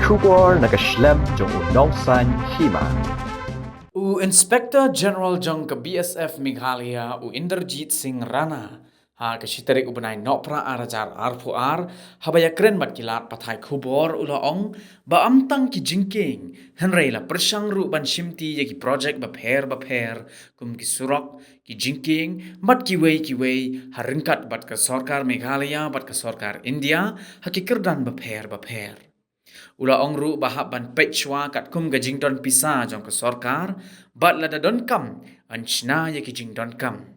Shubor nakaslem jong unongsan Hima. Inspector General Jong ka BSF Meghalaya Inderjit Singh Rana kasitarik ubanay nopra arajar arpuar habaya kren mat kilat pathai khubor ulaong ba amtang ki jingking henrei la persang ru ban shimti yaki project ba pher kum ki surok ki jingking mat ki wei haringkat bat ka sarkar Meghalaya bat ka sarkar India hakikirdan ba pher Ula ongru bahap ban pechwa kat kum ga jingdon pisa jong ke sarkar bat lada don kam anchna ye ki jingdon kam.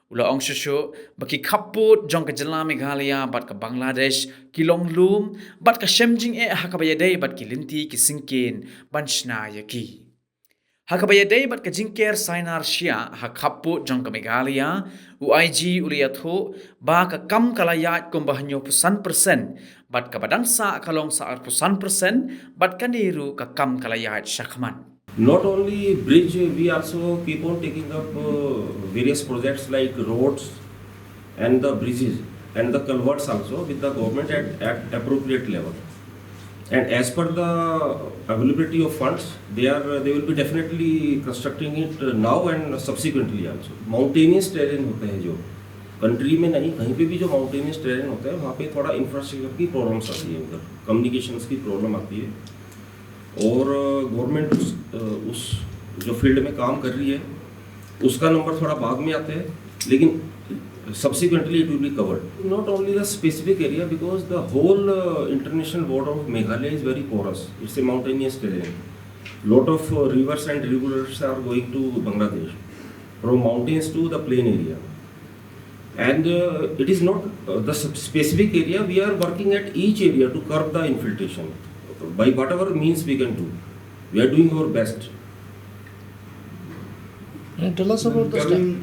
Ula ong shushu baki kaput jong ke Jylla Meghalaya bat ke Bangladesh ki longlum bat ke shemjing hakabayadei bat ki linti ki singkin banchna ye ki. Hakabayadei bat ke Jingker Sainar Shiah hakaput jong ke Meghalaya Ïaid uliyathu ba ka kam kalayat Kumba hanyo %, bat ka badangsa kalong sa 1% bat kaniru ka kam kalayat Shakhmat. Not only bridge, we also keep on taking up various projects like roads and the bridges and the culverts also with the government at appropriate level. And as per the availability of funds, they will be definitely constructing it now and subsequently also. Mountainous terrain होते हैं जो country में नहीं कहीं पे भी जो mountainous terrain होता है वहाँ पे थोड़ा इंफ्रास्ट्रक्चर की प्रॉब्लम्स आती है उधर कम्युनिकेशंस की प्रॉब्लम आती है और गवर्नमेंट उस जो फील्ड में काम कर रही है उसका नंबर थोड़ा बाद में आते हैं लेकिन subsequently it will be covered. Not only the specific area because the whole international border of Meghalaya is very porous. It's a mountainous terrain. Lot of rivers and rivulets are going to Bangladesh from mountains to the plain area. And it is not the specific area. We are working at each area to curb the infiltration by whatever means we can do. We are doing our best. And tell us about the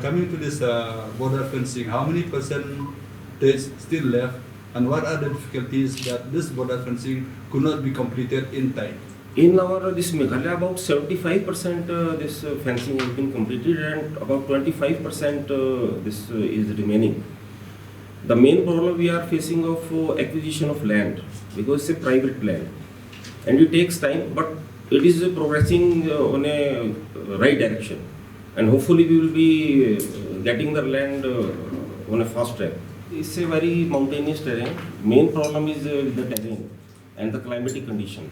coming to this border fencing, how many percentage still left, and what are the difficulties that this border fencing could not be completed in time? In our this Meghalaya, about 75% this fencing has been completed, and about 25% this is remaining. The main problem we are facing of acquisition of land because it's a private land, and it takes time, but it is progressing on a right direction. And hopefully we will be getting the land on a fast track. It's a very mountainous terrain. Main problem is the terrain and the climatic conditions.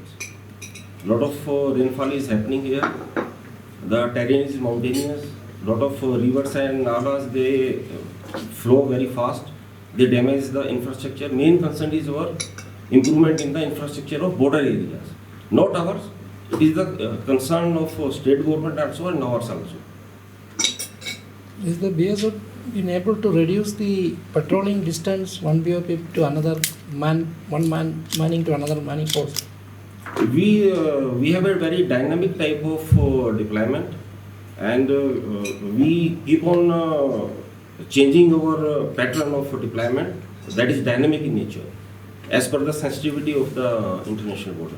Lot of rainfall is happening here. The terrain is mountainous. Lot of rivers and nalas, they flow very fast. They damage the infrastructure. Main concern is our improvement in the infrastructure of border areas. Not ours. It is the concern of state government also and ours also. Is the BSF been able to reduce the patrolling distance one BOP to another one man manning to another manning post? We have a very dynamic type of deployment, and we keep on changing our pattern of deployment that is dynamic in nature as per the sensitivity of the international border.